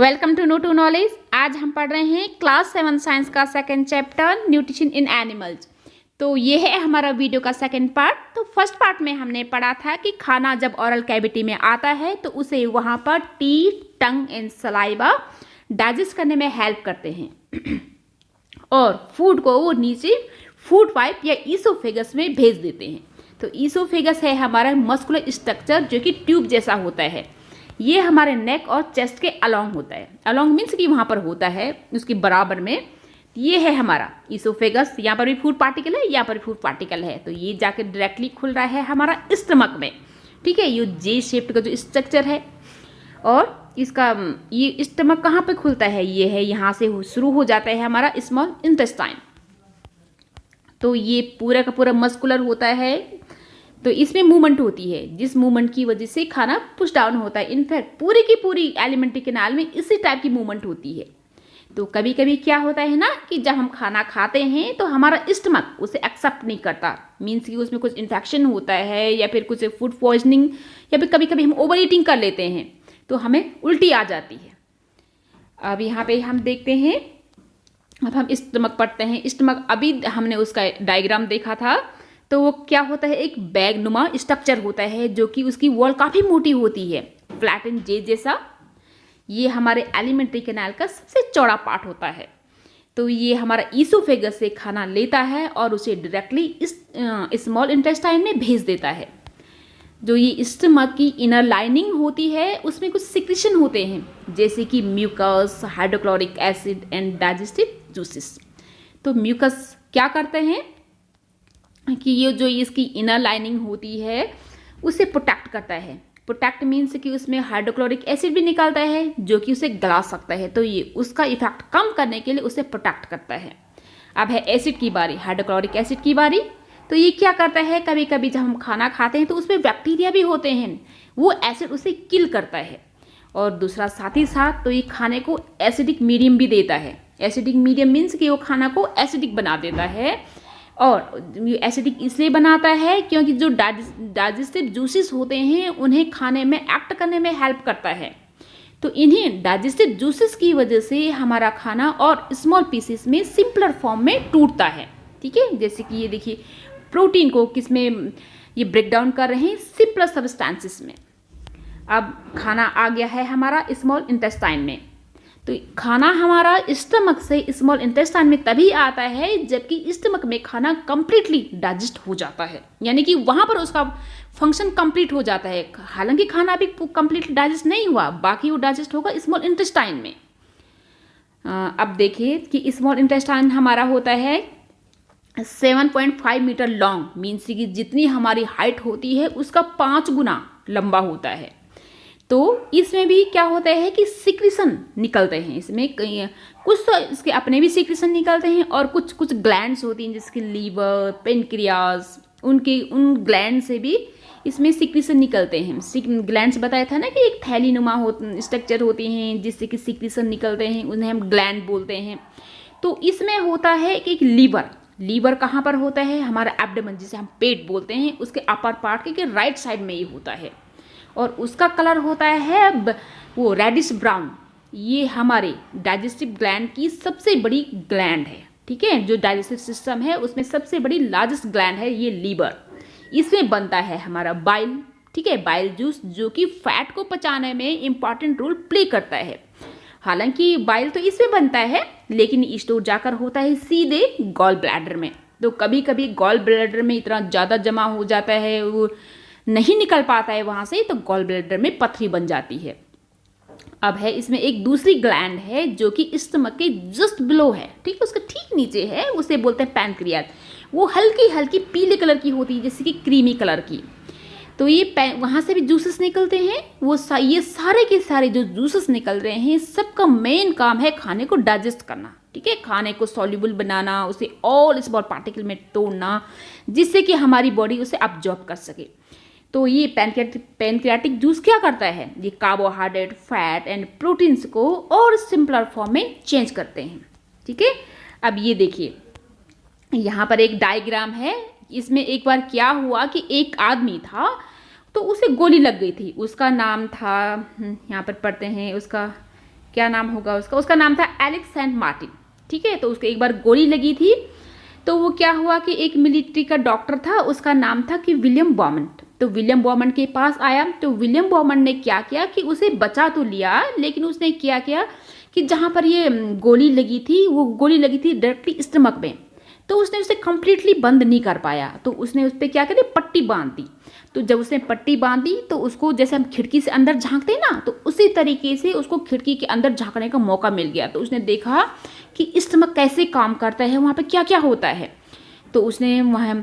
Welcome to know to knowledge. आज हम पढ़ रहे हैं क्लास 7 साइंस का second chapter nutrition in animals. तो ये है हमारा वीडियो का सेकंड पार्ट। तो फर्स्ट पार्ट में हमने पढ़ा था कि खाना जब ओरल कैविटी में आता है तो उसे वहाँ पर teeth, tongue and saliva digest करने में हेल्प करते हैं और फूड को वो नीचे फूड पाइप या ईसोफेगस में भेज देते हैं। तो ईसोफेगस है हमारा मस्कुलर स्ट्रक्चर जो कि ट्यूब जैसा होता है। ये हमारे नेक और चेस्ट के अलोंग होता है। अलोंग मीन्स कि वहाँ पर होता है उसके बराबर में। ये है हमारा ईसोफेगस। यहाँ पर भी फूड पार्टिकल है, यहाँ पर भी फूड पार्टिकल है। तो ये जाकर डायरेक्टली खुल रहा है हमारा स्टमक में। ठीक है, ये जे शेप्ड का जो स्ट्रक्चर है और इसका ये स्टमक कहाँ पे खुलता है, ये है यहाँ से शुरू हो जाता है हमारा स्मॉल इंटेस्टाइन। तो ये पूरा का पूरा मस्कुलर होता है। तो इसमें मूवमेंट होती है जिस मूवमेंट की वजह से खाना पुश डाउन होता है। इनफैक्ट पूरी की पूरी एलिमेंट्री कैनाल में इसी टाइप की मूवमेंट होती है। तो कभी कभी क्या होता है ना कि जब हम खाना खाते हैं तो हमारा स्टमक उसे एक्सेप्ट नहीं करता। मीन्स कि उसमें कुछ इन्फेक्शन होता है या फिर कुछ फूड पॉइजनिंग या फिर कभी कभी हम ओवर ईटिंग कर लेते हैं तो हमें उल्टी आ जाती है। अब यहाँ पे हम देखते हैं, अब हम स्टमक पढ़ते हैं। स्टमक अभी हमने उसका डायग्राम देखा था। तो वो क्या होता है, एक बैग नुमा स्ट्रक्चर होता है जो कि उसकी वॉल काफ़ी मोटी होती है, फ्लैट एंड जे जैसा। ये हमारे एलिमेंट्री कैनाल का सबसे चौड़ा पार्ट होता है। तो ये हमारा ईसोफेगस से खाना लेता है और उसे डायरेक्टली इस स्मॉल इंटेस्टाइन में भेज देता है। जो ये स्टमक की इनर लाइनिंग होती है उसमें कुछ सिक्रीशन होते हैं जैसे कि mucus, hydrochloric acid and digestive juices. तो म्यूकस क्या करते हैं कि ये जो इसकी इनर लाइनिंग होती है उसे प्रोटेक्ट करता है। प्रोटेक्ट मीन्स कि उसमें हाइड्रोक्लोरिक एसिड भी निकलता है जो कि उसे गला सकता है। तो ये उसका इफेक्ट कम करने के लिए उसे प्रोटेक्ट करता है। अब है एसिड की बारी, हाइड्रोक्लोरिक एसिड की बारी। तो ये क्या करता है, कभी कभी जब हम खाना खाते हैं तो उसमें बैक्टीरिया भी होते हैं, वो एसिड उसे किल करता है। और दूसरा साथ ही साथ तो ये खाने को एसिडिक मीडियम भी देता है। एसिडिक मीडियम मीन्स कि वो खाना को एसिडिक बना देता है। और एसिडिक इसलिए बनाता है क्योंकि जो डाइजेस्टिव जूसेस होते हैं उन्हें खाने में एक्ट करने में हेल्प करता है। तो इन्हें डाइजेस्टिव जूसेस की वजह से हमारा खाना और स्मॉल पीसेस में सिंपलर फॉर्म में टूटता है। ठीक है, जैसे कि ये देखिए प्रोटीन को किस में ये ब्रेक डाउन कर रहे हैं, सिंपलर सब्सटेंसेस में। अब खाना आ गया है हमारा स्मॉल इंटेस्टाइन में। तो खाना हमारा स्टमक से स्मॉल इंटेस्टाइन में तभी आता है जबकि स्टमक में खाना कंप्लीटली डाइजेस्ट हो जाता है, यानी कि वहाँ पर उसका फंक्शन कंप्लीट हो जाता है। हालांकि खाना अभी कंप्लीटली डाइजेस्ट नहीं हुआ, बाकी वो डाइजेस्ट होगा स्मॉल इंटेस्टाइन में। अब देखिए कि स्मॉल इंटेस्टाइन हमारा होता है 7.5 मीटर लॉन्ग, मीन्स कि जितनी हमारी हाइट होती है उसका 5 गुना लंबा होता है। तो इसमें भी क्या होता है कि सिक्रीशन निकलते हैं। इसमें कुछ तो इसके अपने भी सिक्रीशन निकलते हैं और कुछ कुछ ग्लैंड्स होती हैं जिसके लीवर, पेनक्रियाज, उन ग्लैंड से भी इसमें सिक्रीशन निकलते हैं। ग्लैंड्स बताया था ना कि एक थैली नुमा स्ट्रक्चर होती हैं जिससे कि सिक्रीशन निकलते हैं, उन्हें हम ग्लैंड बोलते हैं। तो इसमें होता है कि एक लीवर कहाँ पर होता है, हमारा एब्डोमेन जिसे हम पेट बोलते हैं, उसके अपर पार्ट के राइट साइड में ये होता है और उसका कलर होता है वो रेडिश ब्राउन। ये हमारे डाइजेस्टिव ग्लैंड की सबसे बड़ी ग्लैंड है। ठीक है, जो डाइजेस्टिव सिस्टम है उसमें सबसे बड़ी लार्जेस्ट ग्लैंड है ये लीवर। इसमें बनता है हमारा बाइल। ठीक है, बाइल जूस जो कि फैट को पचाने में इंपॉर्टेंट रोल प्ले करता है। हालांकि बाइल तो इसमें बनता है लेकिन स्टोर जाकर होता है सीधे गॉल ब्लैडर में। तो कभी कभी गॉल ब्लैडर में इतना ज़्यादा जमा हो जाता है, वो नहीं निकल पाता है वहाँ से, तो गॉल ब्लैडर में पथरी बन जाती है। अब है इसमें एक दूसरी ग्लैंड है जो कि स्टमक के जस्ट बिलो है। ठीक है, उसके ठीक नीचे है, उसे बोलते हैं पैनक्रियाज। वो हल्की हल्की पीले कलर की होती है, जैसे कि क्रीमी कलर की। तो ये वहाँ से भी जूसेस निकलते हैं। वो ये सारे के सारे जो जूसेस निकल रहे हैं सबका मेन काम है खाने को डाइजेस्ट करना। ठीक है, खाने को सॉल्युबल बनाना, उसे ऑल स्मॉल पार्टिकल में तोड़ना जिससे कि हमारी बॉडी उसे अब्जॉर्ब कर सके। तो ये पैनक्रियाटिक जूस क्या करता है, ये कार्बोहाइड्रेट, फैट एंड प्रोटीन्स को और सिंपलर फॉर्म में चेंज करते हैं। ठीक है, अब ये देखिए यहाँ पर एक डायग्राम है। इसमें एक बार क्या हुआ कि एक आदमी था तो उसे गोली लग गई थी। उसका नाम था, यहाँ पर पढ़ते हैं उसका क्या नाम होगा उसका नाम था एलेक्स सेंट मार्टिन। ठीक है, तो उसको एक बार गोली लगी थी, तो वो क्या हुआ कि एक मिलिट्री का डॉक्टर था, उसका नाम था कि विलियम बॉमंट। तो विलियम बॉमंट के पास आया, तो विलियम बॉमंट ने क्या किया कि उसे बचा तो लिया, लेकिन उसने क्या किया कि जहाँ पर ये गोली लगी थी, वो गोली लगी थी डायरेक्टली स्टमक में, तो उसने उसे कंप्लीटली बंद नहीं कर पाया, तो उसने उस पर क्या करी, पट्टी बांध दी। तो जब उसने पट्टी बांधी तो उसको जैसे हम खिड़की से अंदर झांकते हैं ना, तो उसी तरीके से उसको खिड़की के अंदर झांकने का मौका मिल गया। तो उसने देखा कि स्टमक कैसे काम करता है, वहाँ पे क्या क्या होता है। तो उसने वहाँ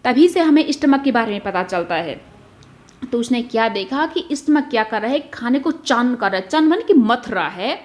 तभी से हमें स्टमक के बारे में पता चलता है। तो उसने क्या देखा कि स्टमक क्या कर रहा है, खाने को चर्न कर रहा है, चर्न माने कि मथ रहा है,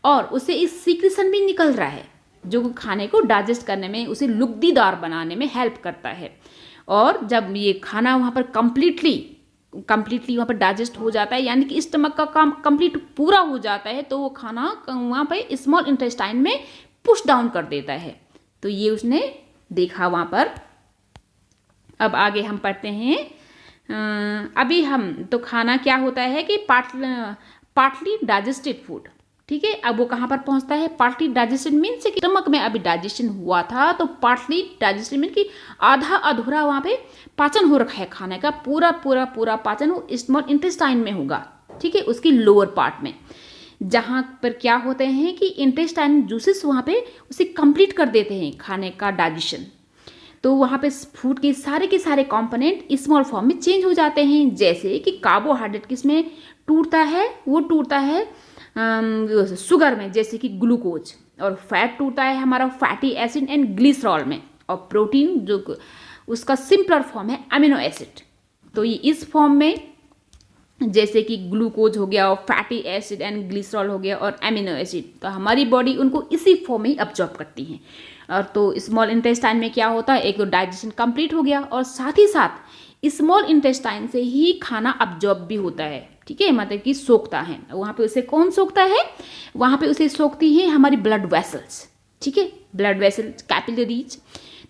और उसे इस सीक्रेशन भी निकल रहा है जो खाने को डाइजेस्ट करने में, उसे लुगदीदार बनाने में हेल्प करता है। और जब ये खाना वहाँ पर कंप्लीटली वहाँ पर डाइजेस्ट हो जाता है, यानी कि स्टमक का काम कंप्लीट पूरा हो जाता है, तो वो खाना वहाँ पर स्मॉल इंटेस्टाइन में पुश डाउन कर देता है। तो ये उसने देखा वहाँ पर। अब आगे हम पढ़ते हैं। अभी हम तो खाना क्या होता है कि पार्टली डाइजेस्टेड फूड। ठीक है, अब वो कहाँ पर पहुँचता है, पार्टली डाइजेस्टेड मीन्स कि स्टमक में अभी डाइजेशन हुआ था, तो पार्टली डाइजेस्टेड मीन कि आधा अधूरा वहाँ पे पाचन हो रखा है खाने का, पूरा पाचन वो स्मॉल इंटेस्टाइन में होगा। ठीक है, उसकी लोअर पार्ट में, जहाँ पर क्या होते हैं कि इंटेस्टाइन जूसेस वहाँ पे उसे कंप्लीट कर देते हैं खाने का डाइजेशन। तो वहाँ पे फूड के सारे कंपोनेंट स्मॉल फॉर्म में चेंज हो जाते हैं, जैसे कि कार्बोहाइड्रेट किसमें टूटता है, वो टूटता है शुगर में, जैसे कि ग्लूकोज, और फैट टूटता है हमारा फैटी एसिड एंड ग्लिसरॉल में, और प्रोटीन जो उसका सिंपलर फॉर्म है अमीनो एसिड। तो ये इस फॉर्म में, जैसे कि ग्लूकोज हो गया और फैटी एसिड एंड ग्लिसरॉल हो गया और अमीनो एसिड, तो हमारी बॉडी उनको इसी फॉर्म में ही अब्जॉर्ब करती है। और तो स्मॉल इंटेस्टाइन में क्या होता है, एक तो डाइजेशन कंप्लीट हो गया, और साथ ही साथ स्मॉल इंटेस्टाइन से ही खाना अब्जॉर्ब भी होता है। ठीक है, मतलब कि सोखता है। वहाँ पे उसे कौन सोखता है, वहाँ पे उसे सोखती है हमारी ब्लड वेसल्स। ठीक है, ब्लड वेसल्स, कैपिलरीज।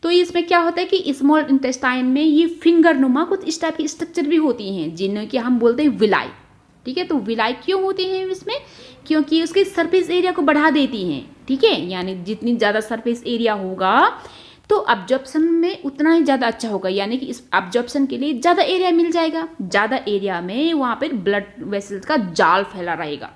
तो इसमें क्या होता है कि स्मॉल इंटेस्टाइन में ये फिंगर नुमा कुछ इस टाइप की स्ट्रक्चर भी होती हैं, जिन्हें कि हम बोलते हैं विलाई। ठीक है, तो विलाई क्यों होती हैं इसमें, क्योंकि उसके सरफेस एरिया को बढ़ा देती हैं। ठीक है, यानी जितनी ज़्यादा सरफेस एरिया होगा तो अब्जॉर्प्शन में उतना ही ज़्यादा अच्छा होगा, यानी कि इस अब्जॉर्प्शन के लिए ज़्यादा एरिया मिल जाएगा। ज़्यादा एरिया में वहाँ पर ब्लड वेसल्स का जाल फैला रहेगा।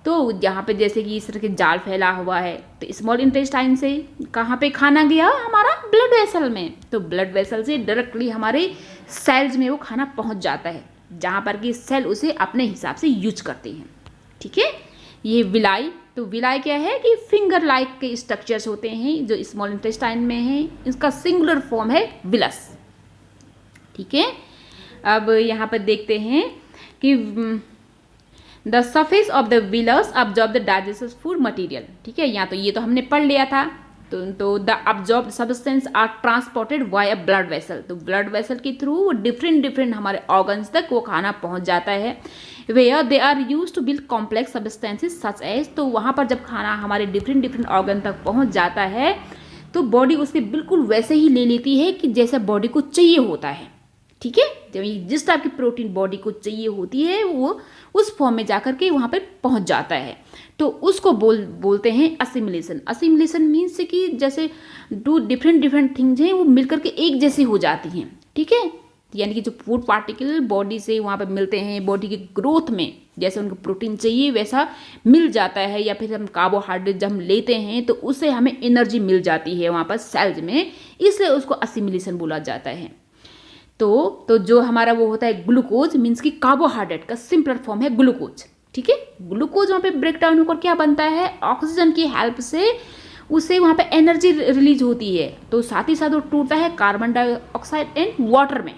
तो यहाँ पे जैसे कि इस तरह के जाल फैला हुआ है, तो स्मॉल इंटेस्टाइन से कहाँ पे खाना गया, हमारा ब्लड वेसल में। तो ब्लड वेसल से डायरेक्टली हमारे सेल्स में वो खाना पहुँच जाता है, जहाँ पर कि सेल उसे अपने हिसाब से यूज करते हैं। ठीक है, ये विलाई। तो विलाई क्या है कि फिंगर लाइक के स्ट्रक्चर्स होते हैं जो स्मॉल इंटेस्टाइन में हैं, इसका सिंगुलर फॉर्म है विलस। ठीक है, अब यहाँ पर देखते हैं कि the surface of the villous absorb the digestive food material. ठीक है, यहाँ तो ये तो हमने पढ़ लिया था। तो the absorb substance are transported via blood vessel. तो ब्लड वेसल के थ्रू डिफरेंट हमारे ऑर्गन्स तक वो खाना पहुंच जाता है। Where they are use to build complex substances such as. तो वहाँ पर जब खाना हमारे डिफरेंट ऑर्गन तक पहुँच जाता है तो बॉडी उसके बिल्कुल वैसे ही ले लेती है कि जैसा बॉडी को चाहिए होता है। ठीक है, जब जिस टाइप की प्रोटीन बॉडी को चाहिए होती है वो उस फॉर्म में जाकर के वहाँ पर पहुँच जाता है। तो उसको बोलते हैं असिमिलेशन। असिमिलेशन मीन्स कि जैसे दो डिफरेंट थिंग्स हैं वो मिलकर के एक जैसी हो जाती हैं। ठीक है, यानी कि जो फूड पार्टिकल बॉडी से वहाँ पर मिलते हैं, बॉडी की ग्रोथ में जैसे उनको प्रोटीन चाहिए वैसा मिल जाता है, या फिर हम कार्बोहाइड्रेट जब हम लेते हैं तो उससे हमें एनर्जी मिल जाती है वहाँ पर सेल्स में, इसलिए उसको असिमिलेशन बोला जाता है। तो जो हमारा वो होता है ग्लूकोज, मीन्स कि कार्बोहाइड्रेट का सिंपलर फॉर्म है ग्लूकोज। ठीक है, ग्लूकोज वहाँ पे ब्रेक डाउन होकर क्या बनता है, ऑक्सीजन की हेल्प से उससे वहाँ पे एनर्जी रिलीज होती है। तो साथ ही साथ वो टूटता है कार्बन डाइऑक्साइड एंड वाटर में।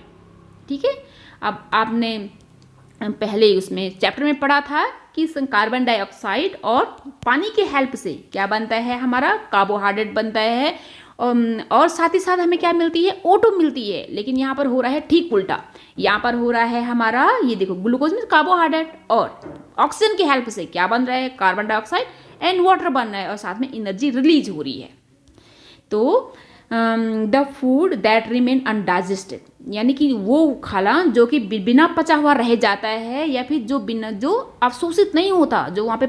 ठीक है, अब आपने पहले उसमें चैप्टर में पढ़ा था कि कार्बन डाइऑक्साइड और पानी के हेल्प से क्या बनता है, हमारा कार्बोहाइड्रेट बनता है, और साथ ही साथ हमें क्या मिलती है, O2 मिलती है। लेकिन यहाँ पर हो रहा है ठीक उल्टा, यहाँ पर हो रहा है हमारा ये देखो ग्लूकोज में कार्बोहाइड्रेट, और ऑक्सीजन की हेल्प से क्या बन रहा है, कार्बन डाइऑक्साइड एंड वाटर बन रहा है, और साथ में एनर्जी रिलीज हो रही है। तो the food that remain undigested, यानी कि वो खाना जो कि बिना पचा हुआ रह जाता है, या फिर जो अवशोषित नहीं होता, जो वहाँ पे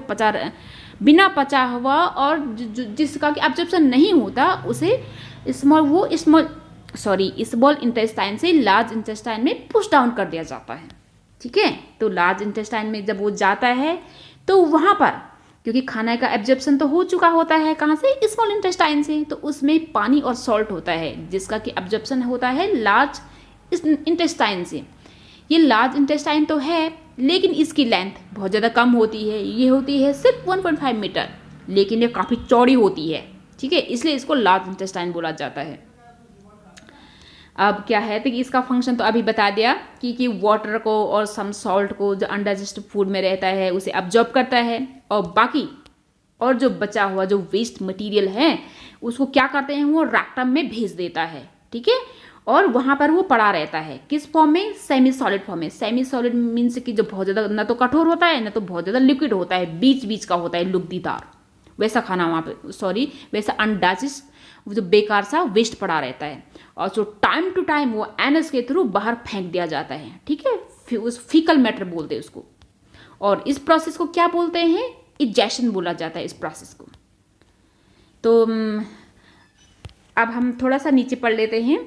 बिना पचा हुआ और जिसका कि एब्जॉर्प्शन नहीं होता उसे स्मॉल इंटेस्टाइन से लार्ज इंटेस्टाइन में पुश डाउन कर दिया जाता है। ठीक है, तो लार्ज इंटेस्टाइन में जब वो जाता है तो वहाँ पर क्योंकि खाना का एब्जॉर्प्शन तो हो चुका होता है कहाँ से, स्मॉल इंटेस्टाइन से, तो उसमें पानी और सॉल्ट होता है जिसका कि एब्जॉर्प्शन होता है लार्ज इंटेस्टाइन से। ये लार्ज इंटेस्टाइन तो है लेकिन इसकी लेंथ बहुत ज़्यादा कम होती है, ये होती है सिर्फ 1.5 मीटर, लेकिन ये काफ़ी चौड़ी होती है। ठीक है, इसलिए इसको लार्ज इंटेस्टाइन बोला जाता है। अब क्या है तो कि इसका फंक्शन तो अभी बता दिया कि वाटर को और सम सॉल्ट को जो अनडाइजेस्टेड फूड में रहता है उसे अब्जॉर्ब करता है, और बाकी और जो बचा हुआ जो वेस्ट मटेरियल है उसको क्या करते हैं, वो रेक्टम में भेज देता है। ठीक है, और वहाँ पर वो पड़ा रहता है किस फॉर्म में, सेमी सॉलिड फॉर्म में। सेमी सॉलिड मीन्स कि जो बहुत ज़्यादा ना तो कठोर होता है ना तो बहुत ज़्यादा लिक्विड होता है, बीच बीच का होता है, लुगदीदार, वैसा खाना वहाँ पे वैसा अनडाइजेस्ट जो बेकार सा वेस्ट पड़ा रहता है, और जो टाइम टू टाइम वो एनस के थ्रू बाहर फेंक दिया जाता है। ठीक है, उस फीकल मैटर बोलते हैं उसको, और इस प्रोसेस को क्या बोलते हैं, इजेशन बोला जाता है इस प्रोसेस को। तो अब हम थोड़ा सा नीचे पढ़ लेते हैं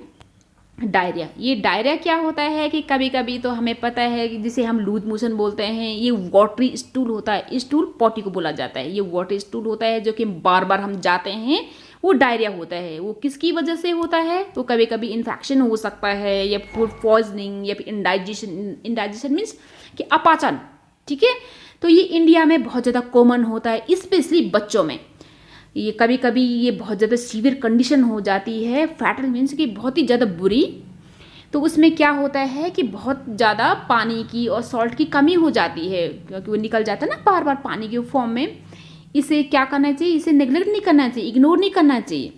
डायरिया। ये डायरिया क्या होता है कि कभी कभी तो हमें पता है कि जिसे हम लूज मोशन बोलते हैं, ये वाटरी स्टूल होता है, स्टूल पॉटी को बोला जाता है। ये वाटरी स्टूल होता है जो कि बार बार हम जाते हैं, वो डायरिया होता है। वो किसकी वजह से होता है, तो कभी कभी इन्फेक्शन हो सकता है या फूड पॉइजनिंग या फिर इंडाइजेशन मीन्स कि अपाचन। ठीक है, तो ये इंडिया में बहुत ज़्यादा कॉमन होता है, स्पेशली बच्चों में। ये कभी कभी ये बहुत ज़्यादा सीवियर कंडीशन हो जाती है, फैटल मीन्स कि बहुत ही ज़्यादा बुरी। तो उसमें क्या होता है कि बहुत ज़्यादा पानी की और सॉल्ट की कमी हो जाती है, क्योंकि वो निकल जाता है ना बार बार पानी के फॉर्म में। इसे क्या करना चाहिए, इसे नेग्लेक्ट नहीं करना चाहिए, इग्नोर नहीं करना चाहिए।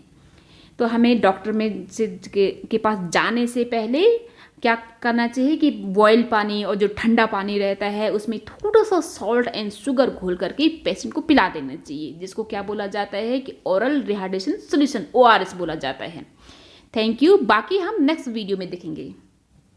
तो हमें डॉक्टर में के पास जाने से पहले क्या करना चाहिए कि बॉयल पानी और जो ठंडा पानी रहता है उसमें थोड़ा सा सॉल्ट एंड शुगर घोल करके पेशेंट को पिला देना चाहिए, जिसको क्या बोला जाता है कि ओरल रिहाइड्रेशन सॉल्यूशन, ORS बोला जाता है। थैंक यू, बाकी हम नेक्स्ट वीडियो में देखेंगे।